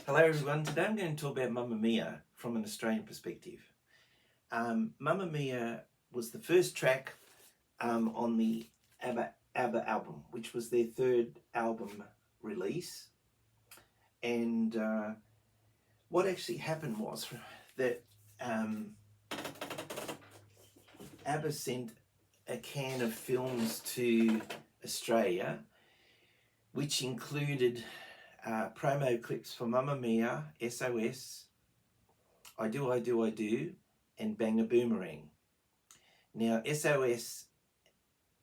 Hello everyone, today I'm going to talk about Mamma Mia from an Australian perspective. Mamma Mia was the first track on the ABBA album, which was their third album release. And what actually happened was that ABBA sent a can of films to Australia, which included promo clips for Mamma Mia, SOS, I Do, I Do, I Do, and Bang a Boomerang. Now, SOS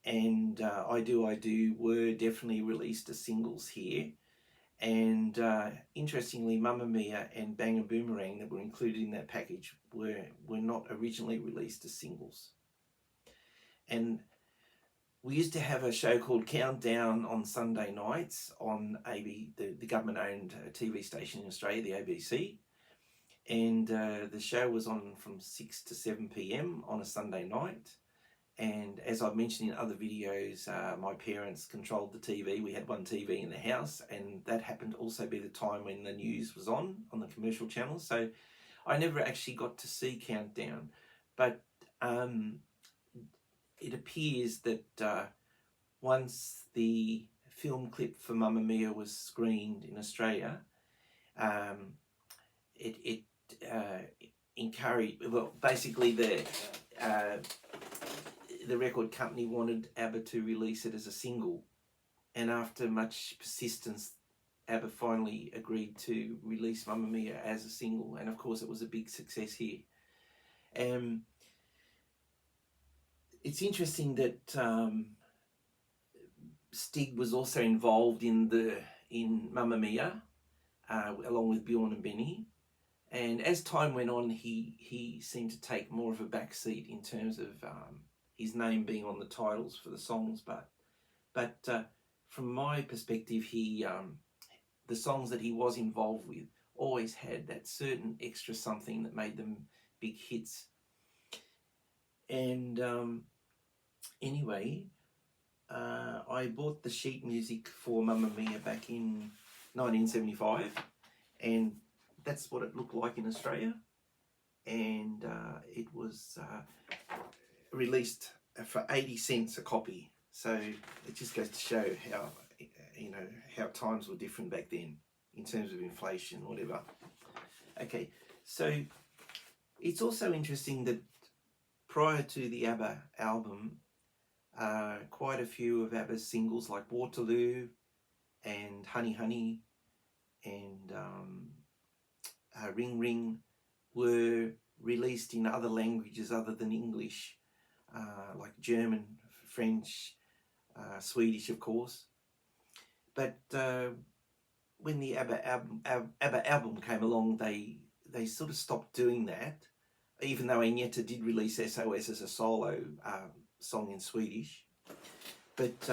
and I Do, I Do were definitely released as singles here. And interestingly, Mamma Mia and Bang a Boomerang that were included in that package were not originally released as singles. And we used to have a show called Countdown on Sunday nights on ABBA, the government-owned TV station in Australia, the ABC. And the show was on from 6 to 7 p.m. on a Sunday night. And as I've mentioned in other videos, my parents controlled the TV. We had one TV in the house, and that happened to also be the time when the news was on the commercial channels. So I never actually got to see Countdown. But it appears that once the film clip for Mamma Mia was screened in Australia, it encouraged, well, basically the record company wanted ABBA to release it as a single, and after much persistence, ABBA finally agreed to release Mamma Mia as a single, and of course it was a big success here. It's interesting that Stig was also involved in Mamma Mia, along with Bjorn and Benny. And as time went on, he seemed to take more of a backseat in terms of his name being on the titles for the songs. But from my perspective, the songs that he was involved with always had that certain extra something that made them big hits. And anyway, I bought the sheet music for Mamma Mia back in 1975, and that's what it looked like in Australia. And it was released for 80 cents a copy. So it just goes to show how, how times were different back then in terms of inflation, whatever. Okay, so it's also interesting that prior to the ABBA album, quite a few of ABBA's singles like Waterloo and Honey Honey and Ring Ring were released in other languages other than English, like German, French, Swedish, of course. But when the ABBA album came along, they sort of stopped doing that, even though Agneta did release SOS as a solo song in Swedish. But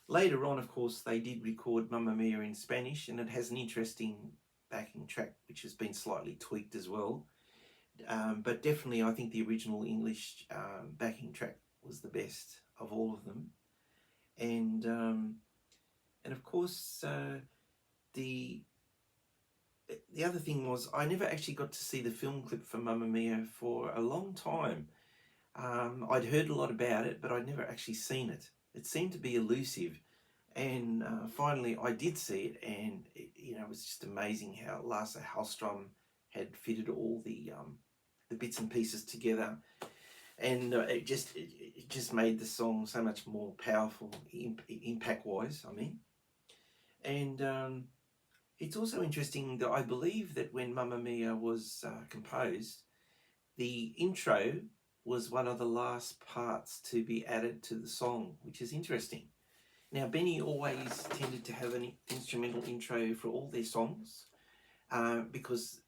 later on, of course, they did record Mamma Mia in Spanish, and it has an interesting backing track which has been slightly tweaked as well. But definitely I think the original English backing track was the best of all of them. And of course the other thing was I never actually got to see the film clip for Mamma Mia for a long time. I'd heard a lot about it, but I'd never actually seen it. It seemed to be elusive. And finally I did see it, and it was just amazing how Lasse Hallström had fitted all the bits and pieces together, and it just made the song so much more powerful, impact-wise, I mean. And it's also interesting that I believe that when Mamma Mia was composed, the intro was one of the last parts to be added to the song, which is interesting. Now, Benny always tended to have an instrumental intro for all their songs because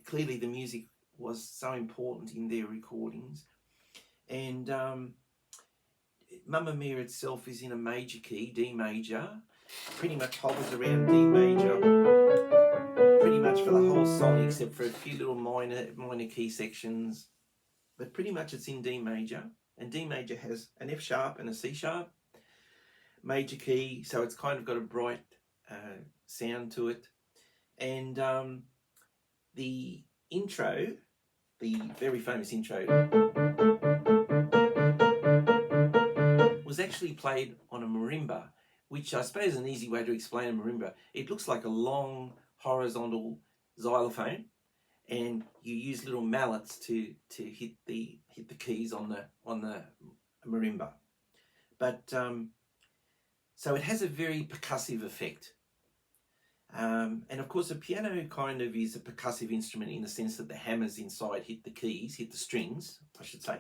clearly the music was so important in their recordings. And Mamma Mia itself is in a major key, D major, pretty much hovers around D major pretty much for the whole song, except for a few little minor key sections. But pretty much it's in D major, and D major has an F sharp and a C sharp. Major key, so it's kind of got a bright sound to it. And the intro, the very famous intro, was actually played on a marimba, which I suppose is an easy way to explain a marimba. It looks like a long horizontal xylophone, and you use little mallets to hit the keys on the marimba. But so it has a very percussive effect. And of course, a piano kind of is a percussive instrument in the sense that the hammers inside hit the keys, hit the strings, I should say.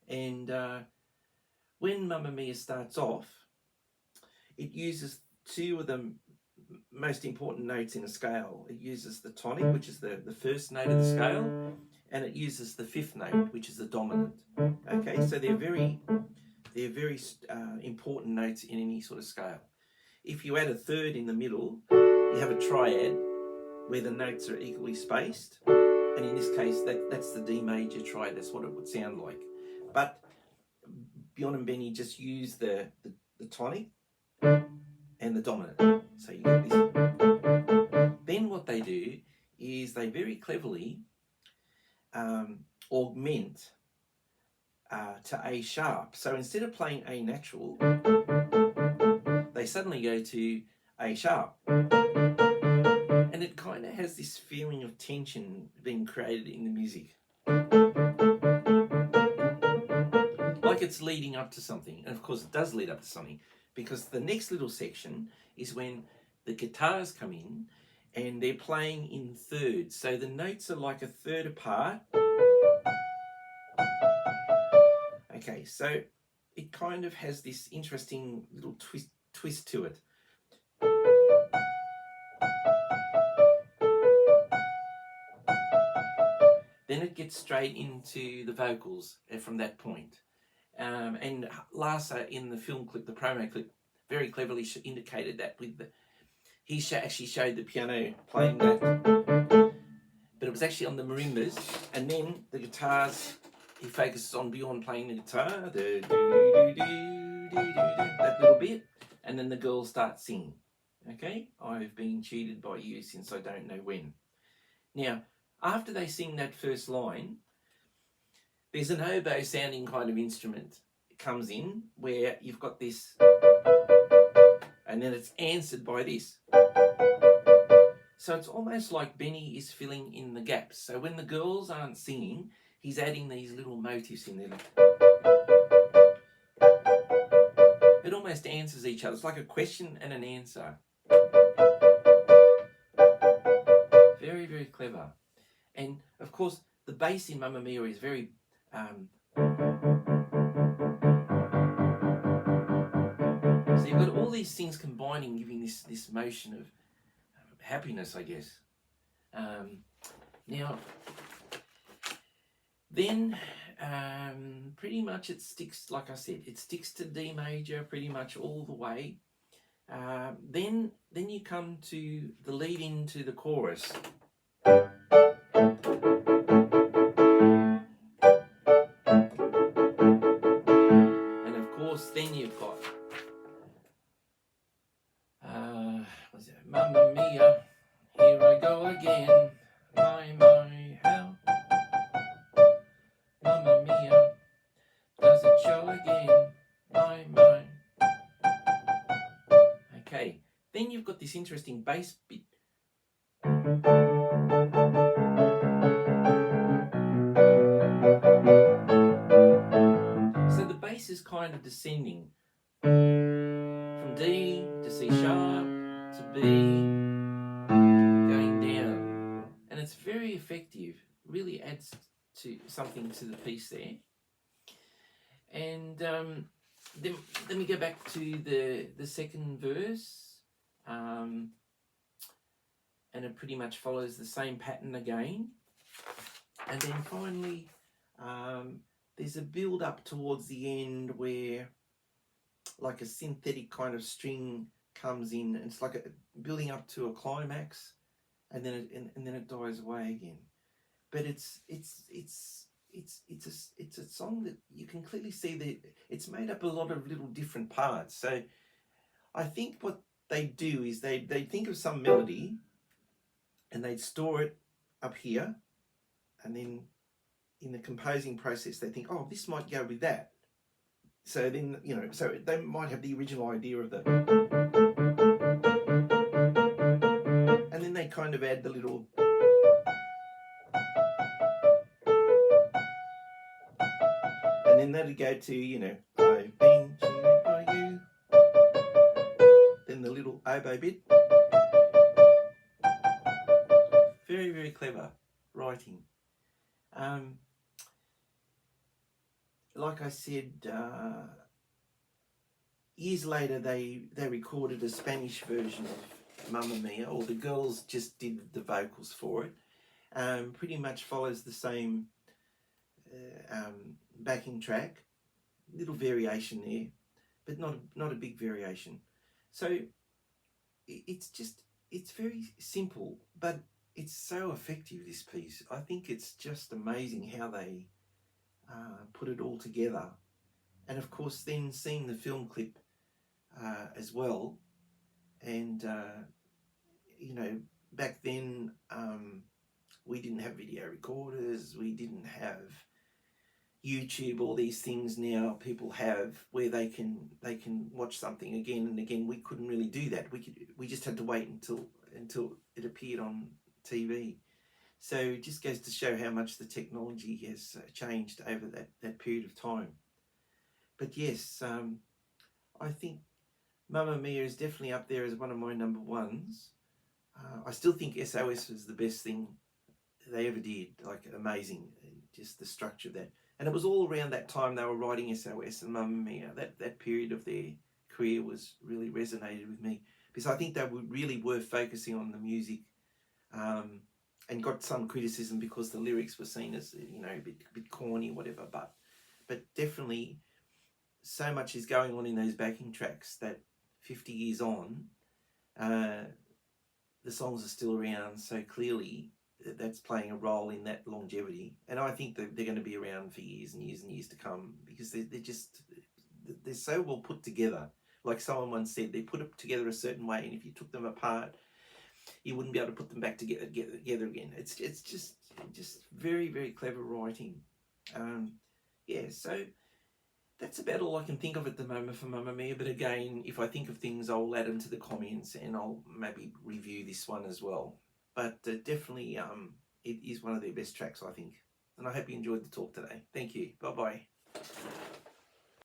And when Mamma Mia starts off, it uses two of the most important notes in a scale. It uses the tonic, which is the first note of the scale, and it uses the fifth note, which is the dominant. Okay, so they're very important notes in any sort of scale. If you add a third in the middle, you have a triad where the notes are equally spaced, and in this case, that's the D major triad. That's what it would sound like. But Bjorn and Benny just use the tonic and the dominant. So you get this. Then what they do is they very cleverly augment to A sharp. So instead of playing A natural, they suddenly go to A sharp. And it kind of has this feeling of tension being created in the music. Like it's leading up to something. And of course it does lead up to something, because the next little section is when the guitars come in and they're playing in thirds. So the notes are like a third apart. Okay, so it kind of has this interesting little twist to it. Then it gets straight into the vocals from that point. And Larsa in the film clip, the promo clip, very cleverly indicated that with he actually showed the piano playing that, but it was actually on the marimbas, and then the guitars, he focuses on Bjorn playing the guitar, that little bit, and then the girls start singing. Okay, I've been cheated by you since I don't know when. Now, after they sing that first line, there's an oboe sounding kind of instrument comes in where you've got this, and then it's answered by this. So it's almost like Benny is filling in the gaps. So when the girls aren't singing, he's adding these little motifs in there. It almost answers each other. It's like a question and an answer. Very, very clever. And of course, the bass in Mamma Mia is very so you've got all these things combining, giving this motion of happiness, I guess. Now, then pretty much it sticks, like I said, it sticks to D major pretty much all the way. Then you come to the lead into the chorus. And of course, then you've got what's it? Mamma Mia, here I go again. My, how Mamma Mia, does it show again? My. Okay, then you've got this interesting bass bit. So the bass is kind of descending from D to C sharp to B, going down, and it's very effective. Really adds to something to the piece there. And then let me go back to the second verse, and it pretty much follows the same pattern again. And then finally, there's a build up towards the end where like a synthetic kind of string comes in, and it's like building up to a climax, and then it dies away again. But it's a song that you can clearly see that it's made up a lot of little different parts. So I think what they do is they think of some melody and they'd store it up here, and then in the composing process they think, oh, this might go with that. So then, you know, so they might have the original idea of the, and then they kind of add the little, and then that'd go to, you know, I've been cheated by you, then the little oboe bit. Very, very clever writing. Like I said, years later they recorded a Spanish version of Mamma Mia, or the girls just did the vocals for it. Pretty much follows the same backing track, little variation there, but not a big variation. So it's very simple, but it's so effective, this piece. I think it's just amazing how they put it all together. And of course then seeing the film clip as well, and you know, back then we didn't have video recorders, we didn't have YouTube, all these things now people have where they can watch something again and again. We couldn't really do that. We just had to wait until it appeared on TV. So it just goes to show how much the technology has changed over that period of time. But yes, I think Mamma Mia is definitely up there as one of my number ones. I still think SOS was the best thing they ever did, like amazing, just the structure of that. And it was all around that time they were writing SOS and Mamma Mia. That period of their career was really resonated with me, because I think they really were focusing on the music, and got some criticism because the lyrics were seen as, you know, a bit corny or whatever. But definitely so much is going on in those backing tracks that 50 years on, the songs are still around. So clearly that's playing a role in that longevity, and I think that they're going to be around for years and years and years to come, because they're so well put together. Like someone once said, they're put together a certain way, and if you took them apart, you wouldn't be able to put them back together again. It's just very, very clever writing. Yeah, so that's about all I can think of at the moment for Mamma Mia. But again, if I think of things, I'll add them to the comments, and I'll maybe review this one as well. But definitely, it is one of their best tracks, I think. And I hope you enjoyed the talk today. Thank you. Bye-bye.